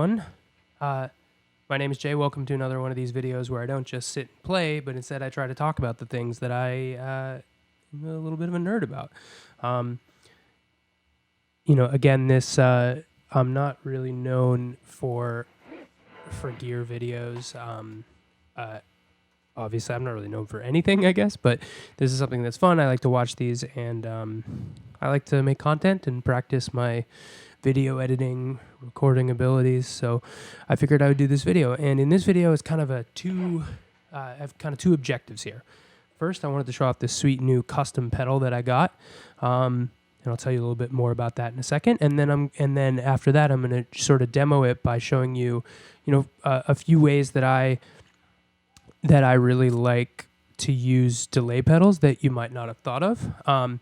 everyone. My name is Jay. Welcome to another one of these videos where I don't just sit and play, but instead I try to talk about the things that I am a little bit of a nerd about. Again, this I'm not really known for gear videos. Obviously, I'm not really known for anything, I guess, but this is something that's fun. I like to watch these, and I like to make content and practice my video editing, recording abilities. So I figured I would do this video. And in this video, it's kind of I have kind of two objectives here. First, I wanted to show off this sweet new custom pedal that I got. And I'll tell you a little bit more about that in a second. And then after that, I'm going to sort of demo it by showing you, a few ways that I really like to use delay pedals that you might not have thought of. I'm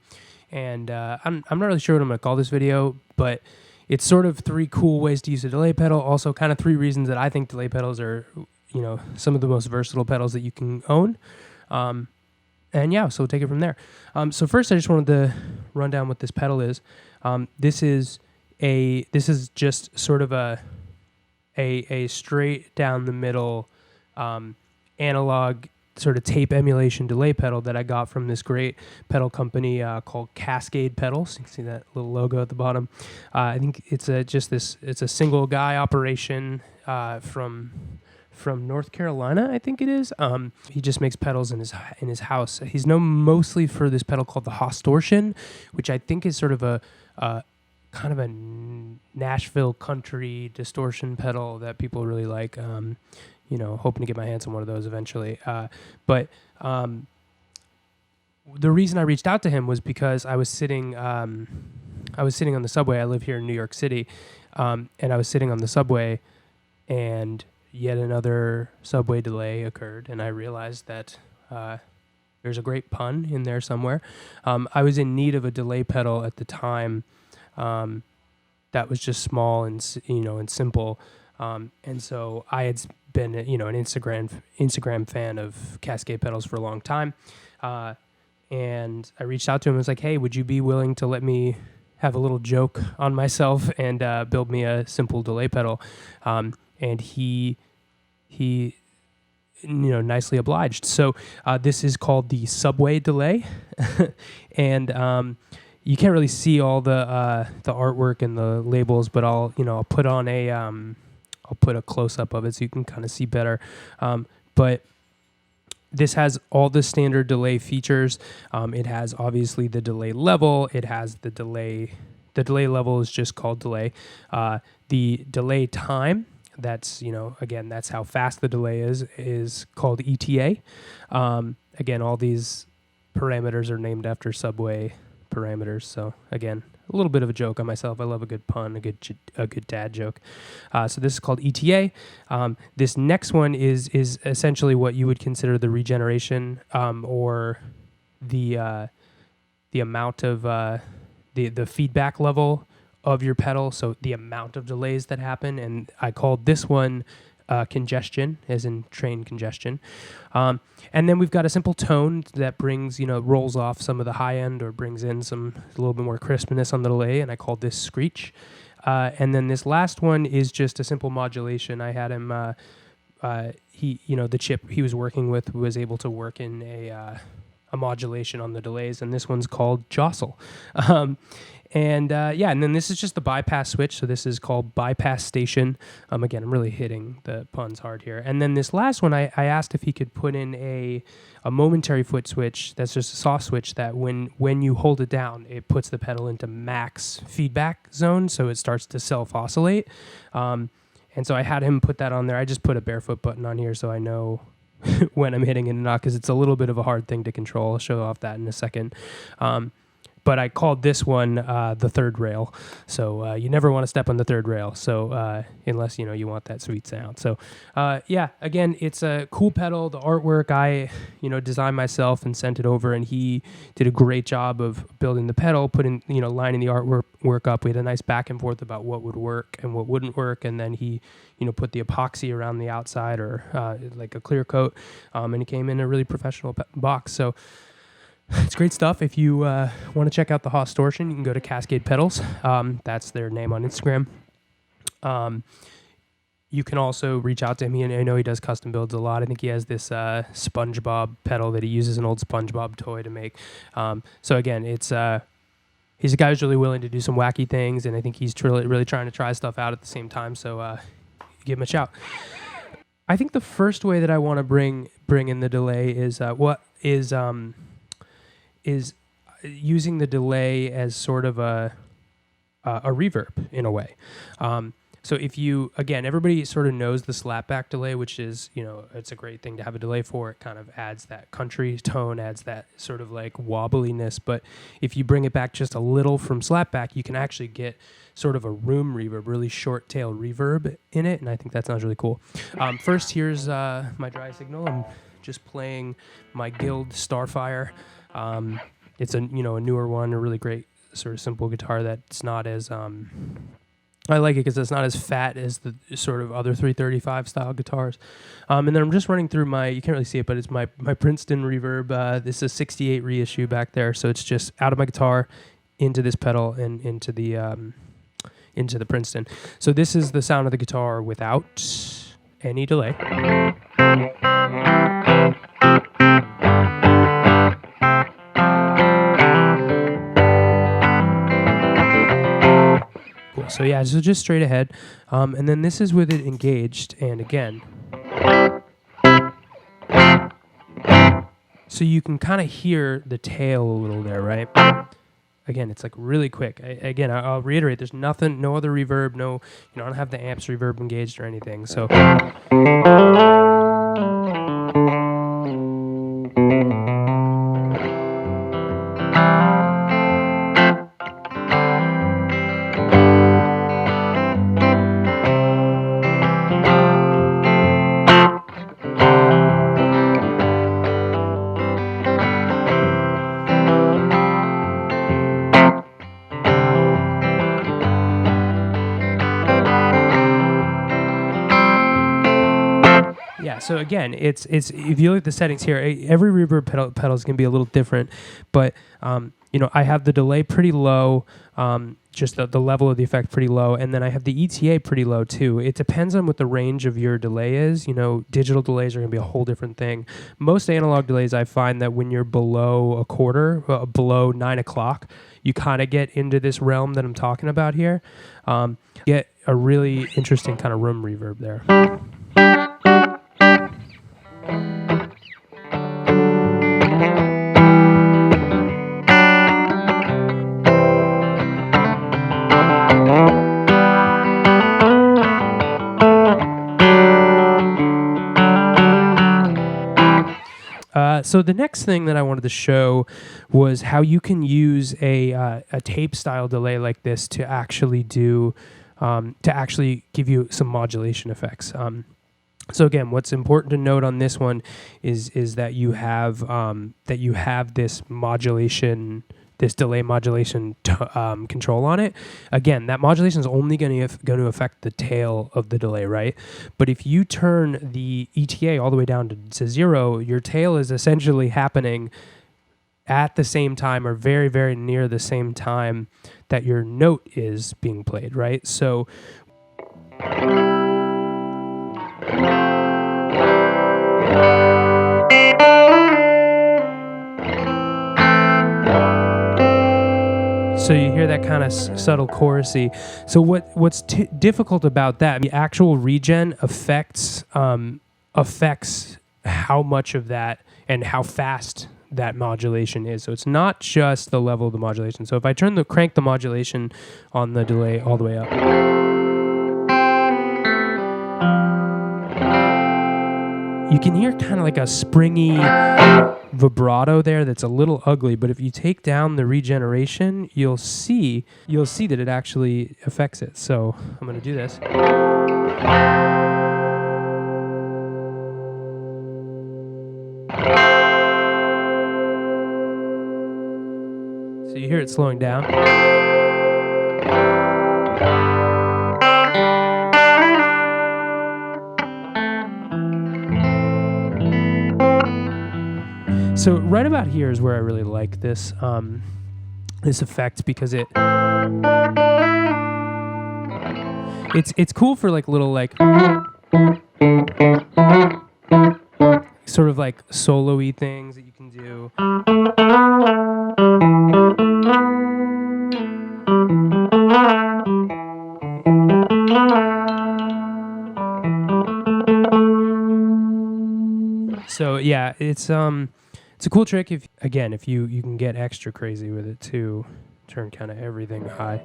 not really sure what I'm going to call this video, but it's sort of 3 cool ways to use a delay pedal. Also, kind of 3 reasons that I think delay pedals are, some of the most versatile pedals that you can own. So we'll take it from there. So first, I just wanted to run down what this pedal is. This is just sort of a straight down the middle analog sort of tape emulation delay pedal that I got from this great pedal company called Cascade Pedals. You can see that little logo at the bottom. I think it's a single guy operation from North Carolina, I think it is. He just makes pedals in his house. He's known mostly for this pedal called the Distortion, which I think is sort of a kind of a Nashville country distortion pedal that people really like. Hoping to get my hands on one of those eventually. But the reason I reached out to him was because I was sitting on the subway. I live here in New York City, and I was sitting on the subway, and yet another subway delay occurred, and I realized that there's a great pun in there somewhere. I was in need of a delay pedal at the time that was just small and simple. And so I had been, an Instagram fan of Cascade pedals for a long time. And I reached out to him and was like, hey, would you be willing to let me have a little joke on myself and build me a simple delay pedal? And he nicely obliged. So this is called the Subway Delay. And you can't really see all the artwork and the labels, but I'll put on I'll put a close-up of it so you can kind of see better. But this has all the standard delay features. It has obviously the delay level. It has the delay. The delay level is just called delay. The delay time, that's, again, that's how fast the delay is called ETA. Again, all these parameters are named after subway parameters. So again, a little bit of a joke on myself. I love a good pun, a good dad joke. So this is called ETA. This next one is essentially what you would consider the regeneration or the amount of the feedback level of your pedal. So the amount of delays that happen, and I called this one congestion, as in train congestion. And then we've got a simple tone that brings, rolls off some of the high end or brings in a little bit more crispness on the delay, and I called this screech. And then this last one is just a simple modulation. I had him, the chip he was working with was able to work in a modulation on the delays, and this one's called Jostle. And then this is just the bypass switch. So this is called bypass station. Again, I'm really hitting the puns hard here. And then this last one, I asked if he could put in a momentary foot switch. That's just a soft switch that when you hold it down, it puts the pedal into max feedback zone. So it starts to self-oscillate. And so I had him put that on there. I just put a barefoot button on here so I know when I'm hitting it or not, because it's a little bit of a hard thing to control. I'll show off that in a second. But I called this one the third rail. So you never want to step on the third rail. So unless, you want that sweet sound. So again, it's a cool pedal. The artwork I, designed myself and sent it over. And he did a great job of building the pedal, putting, lining the artwork up. We had a nice back and forth about what would work and what wouldn't work. And then he, put the epoxy around the outside or like a clear coat. And it came in a really professional box. So it's great stuff. If you want to check out the Distortion, you can go to Cascade Pedals. That's their name on Instagram. you can also reach out to him. I know he does custom builds a lot. I think he has this SpongeBob pedal that he uses an old SpongeBob toy to make. So again, it's he's a guy who's really willing to do some wacky things, and I think he's really trying to try stuff out at the same time. So give him a shout. I think the first way that I want to bring in the delay is using the delay as sort of a reverb in a way. So if you, again, everybody sort of knows the slapback delay, which is, it's a great thing to have a delay for. It kind of adds that country tone, adds that sort of like wobbliness. But if you bring it back just a little from slapback, you can actually get sort of a room reverb, really short tail reverb in it. And I think that sounds really cool. First, here's my dry signal. I'm just playing my Guild Starfire. It's a newer one, a really great sort of simple guitar that's not as I like it because it's not as fat as the sort of other 335 style guitars. And then I'm just running through you can't really see it, but it's my Princeton reverb. This is a 68 reissue back there, so it's just out of my guitar into this pedal and into the Princeton. So this is the sound of the guitar without any delay. So yeah, so just straight ahead. And then this is with it engaged, and again. So you can kind of hear the tail a little there, right? Again, it's like really quick. I'll reiterate, there's nothing, no other reverb, I don't have the amps reverb engaged or anything, so. So again, it's if you look at the settings here, every reverb pedal is going to be a little different, but I have the delay pretty low, just the level of the effect pretty low, and then I have the ETA pretty low too. It depends on what the range of your delay is. Digital delays are going to be a whole different thing. Most analog delays, I find that when you're below a quarter, below 9 o'clock, you kind of get into this realm that I'm talking about here. Get a really interesting kind of room reverb there. So the next thing that I wanted to show was how you can use a tape style delay like this to actually give you some modulation effects. So again, what's important to note on this one is that you have this modulation, this delay modulation control on it. Again, that modulation is only going to affect the tail of the delay, right? But if you turn the ETA all the way down to 0, your tail is essentially happening at the same time or very, very near the same time that your note is being played, right? So you hear that kind of subtle chorusy. So what's difficult about that? The actual regen affects how much of that and how fast that modulation is. So it's not just the level of the modulation. So if I crank the modulation on the delay all the way up, you can hear kind of like a springy vibrato there that's a little ugly, but if you take down the regeneration, you'll see that it actually affects it. So I'm going to do this. So you hear it slowing down. So right about here is where I really like this this effect, because it's cool for like little like Sort of like solo-y things that you can do. So yeah, it's a cool trick if you can get extra crazy with it too. Turn kind of everything high.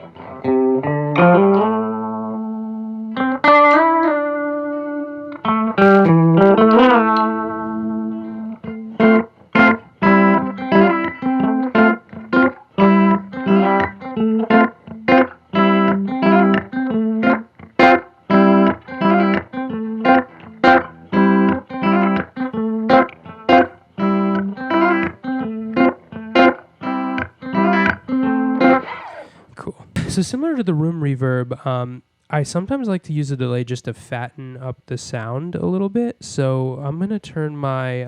So similar to the room reverb, I sometimes like to use a delay just to fatten up the sound a little bit. So I'm going to turn my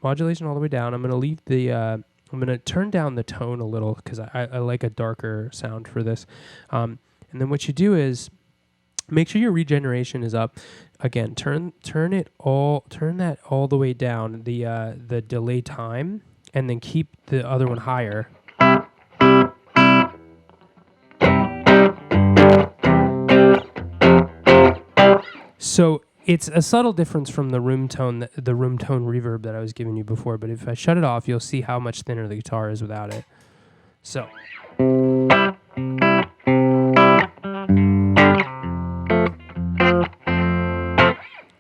modulation all the way down. I'm going to leave the, I'm going to turn down the tone a little because I like a darker sound for this. And then what you do is make sure your regeneration is up. Again, turn that all the way down, the delay time, and then keep the other one higher. So it's a subtle difference from the room tone reverb that I was giving you before, but if I shut it off, you'll see how much thinner the guitar is without it. So.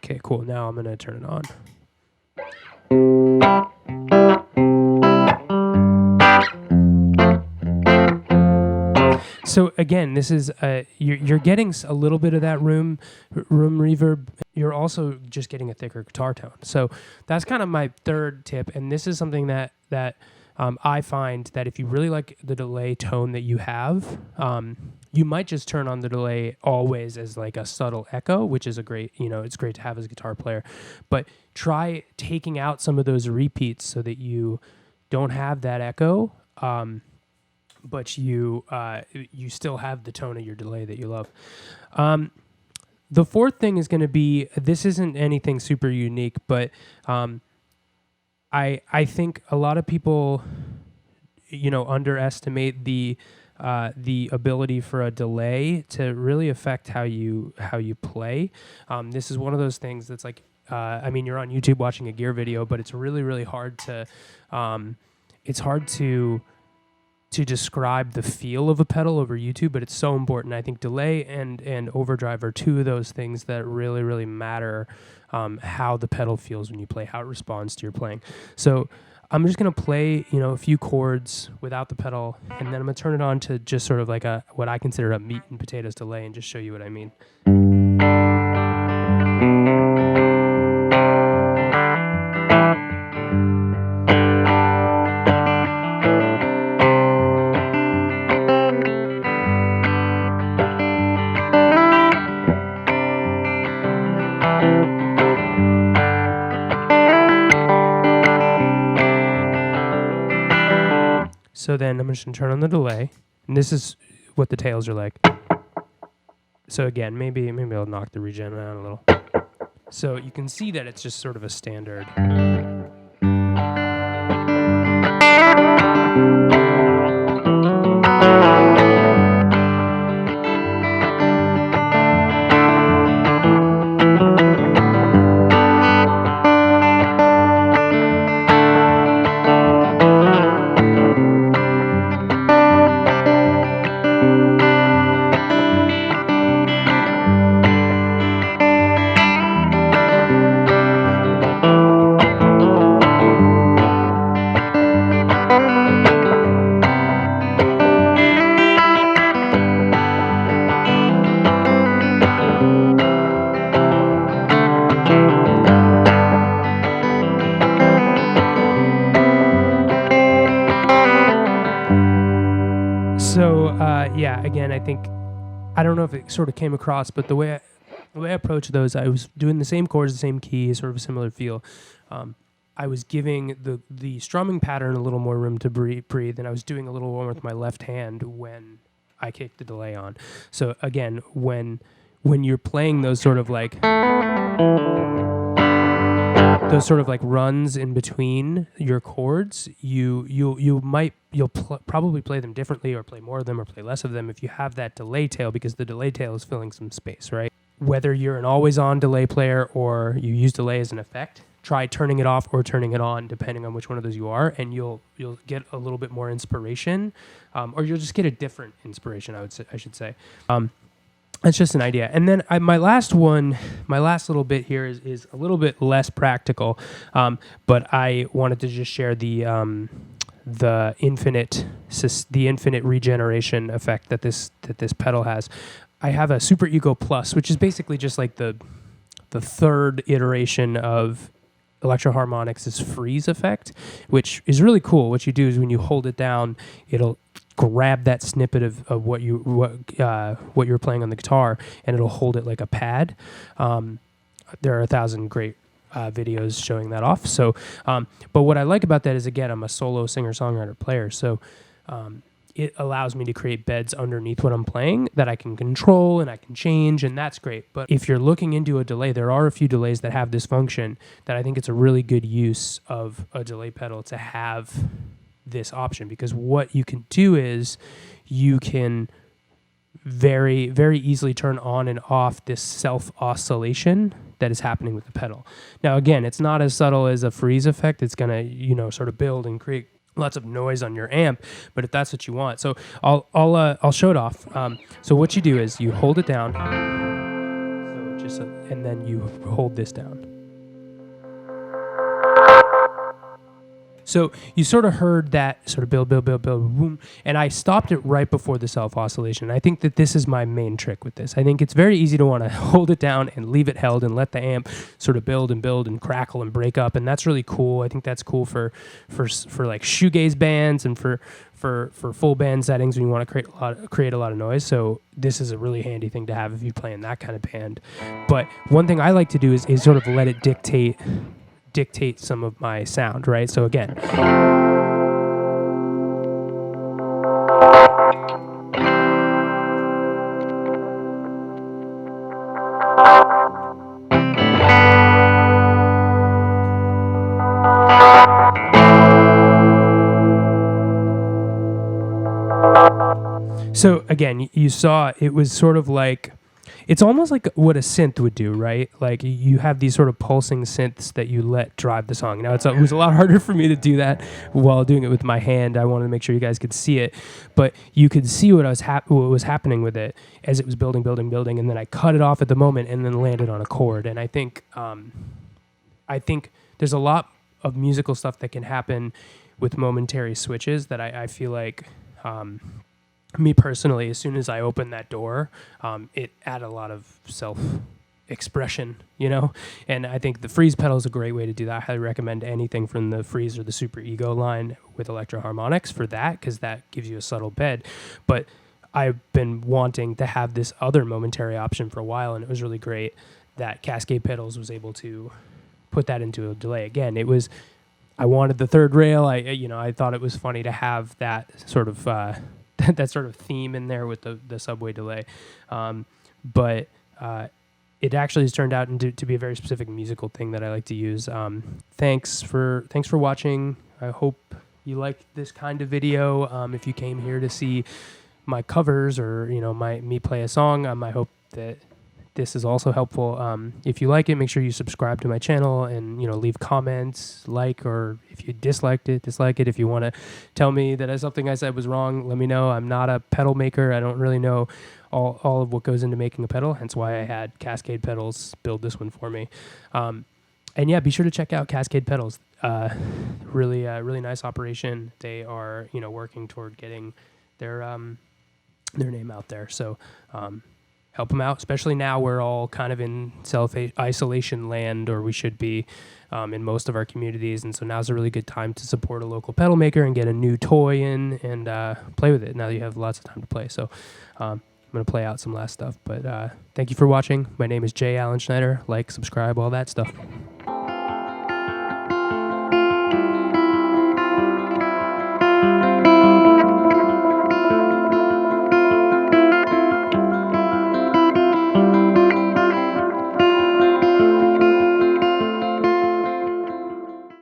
Okay, cool. Now I'm going to turn it on. So again, this is you're getting a little bit of that room reverb. You're also just getting a thicker guitar tone. So that's kind of my third tip, and this is something that I find that if you really like the delay tone that you have, you might just turn on the delay always as like a subtle echo, which is a great, it's great to have as a guitar player. But try taking out some of those repeats so that you don't have that echo. But you still have the tone of your delay that you love. The fourth thing is going to be, this isn't anything super unique, but I think a lot of people, underestimate the ability for a delay to really affect how you play. This is one of those things that's like, you're on YouTube watching a gear video, but it's really, really hard to, to describe the feel of a pedal over YouTube, but it's so important. I think delay and overdrive are two of those things that really, really matter, how the pedal feels when you play, how it responds to your playing. So I'm just going to play, a few chords without the pedal, and then I'm going to turn it on to just sort of like what I consider a meat and potatoes delay and just show you what I mean. So then I'm just going to turn on the delay, and this is what the tails are like. So again, maybe I'll knock the regen down a little. So you can see that it's just sort of a standard. Yeah, again, I think, I don't know if it sort of came across, but the way I approached those, I was doing the same chords, the same key, sort of a similar feel. I was giving the strumming pattern a little more room to breathe, and I was doing a little more with my left hand when I kicked the delay on. So again, when when you're playing those sort of like runs in between your chords, you'll probably play them differently, or play more of them or play less of them if you have that delay tail, because the delay tail is filling some space, right? Whether you're an always on delay player or you use delay as an effect, try turning it off or turning it on, depending on which one of those you are, and you'll get a little bit more inspiration, or you'll just get a different inspiration, I should say. That's just an idea. And then my last little bit here is a little bit less practical, but I wanted to just share the infinite regeneration effect that this pedal has. I have a Super Ego Plus, which is basically just like the third iteration of Electro Harmonix' freeze effect, which is really cool. What you do is when you hold it down, it'll grab that snippet of what you're playing on the guitar, and it'll hold it like a pad. There are 1,000 great videos showing that off. So, but what I like about that is, again, I'm a solo singer-songwriter player, so it allows me to create beds underneath what I'm playing that I can control and I can change, and that's great. But if you're looking into a delay, there are a few delays that have this function that I think it's a really good use of a delay pedal to have this option, because what you can do is you can very, very easily turn on and off this self-oscillation that is happening with the pedal. Now, again, it's not as subtle as a freeze effect. It's going to, sort of build and create lots of noise on your amp, but if that's what you want. So I'll show it off. So what you do is you hold it down, and then you hold this down. So you sort of heard that sort of build, boom, and I stopped it right before the self-oscillation. I think that this is my main trick with this. I think it's very easy to want to hold it down and leave it held and let the amp sort of build and crackle and break up, and that's really cool. I think that's cool for like shoegaze bands and for full band settings when you want to create a lot of noise. So this is a really handy thing to have if you play in that kind of band. But one thing I like to do is sort of let it dictate some of my sound, right? So again, so again, you saw it was sort of like, it's almost like what a synth would do, right? Like you have these sort of pulsing synths that you let drive the song. Now it was a lot harder for me to do that while doing it with my hand. I wanted to make sure you guys could see it, but you could see what was happening with it as it was building, and then I cut it off at the moment and then landed on a chord. And I think there's a lot of musical stuff that can happen with momentary switches that I feel like. Me personally, as soon as I opened that door, it added a lot of self-expression, and I think the freeze pedal is a great way to do that. I highly recommend anything from the freeze or the Super Ego line with Electro Harmonix for that, because that gives you a subtle bed. But I've been wanting to have this other momentary option for a while, and it was really great that Cascade Pedals was able to put that into a delay. Again, I wanted the third rail. I thought it was funny to have that sort of that sort of theme in there with the subway delay, but it actually has turned out to be a very specific musical thing that I like to use. Thanks for watching. I hope you liked this kind of video. If you came here to see my covers or me play a song, I hope that this is also helpful. If you like it, make sure you subscribe to my channel and leave comments, or if you dislike it. If you want to tell me that something I said was wrong, let me know. I'm not a pedal maker. I don't really know all of what goes into making a pedal, hence why I had Cascade Pedals build this one for me. And yeah, be sure to check out Cascade Pedals. Really nice operation. They are working toward getting their name out there. So help them out, especially now we're all kind of in self-isolation land, or we should be in most of our communities. And so now's a really good time to support a local pedal maker and get a new toy in and play with it. Now that you have lots of time to play. So I'm going to play out some last stuff. But thank you for watching. My name is Jay Allen Schneider. Like, subscribe, all that stuff.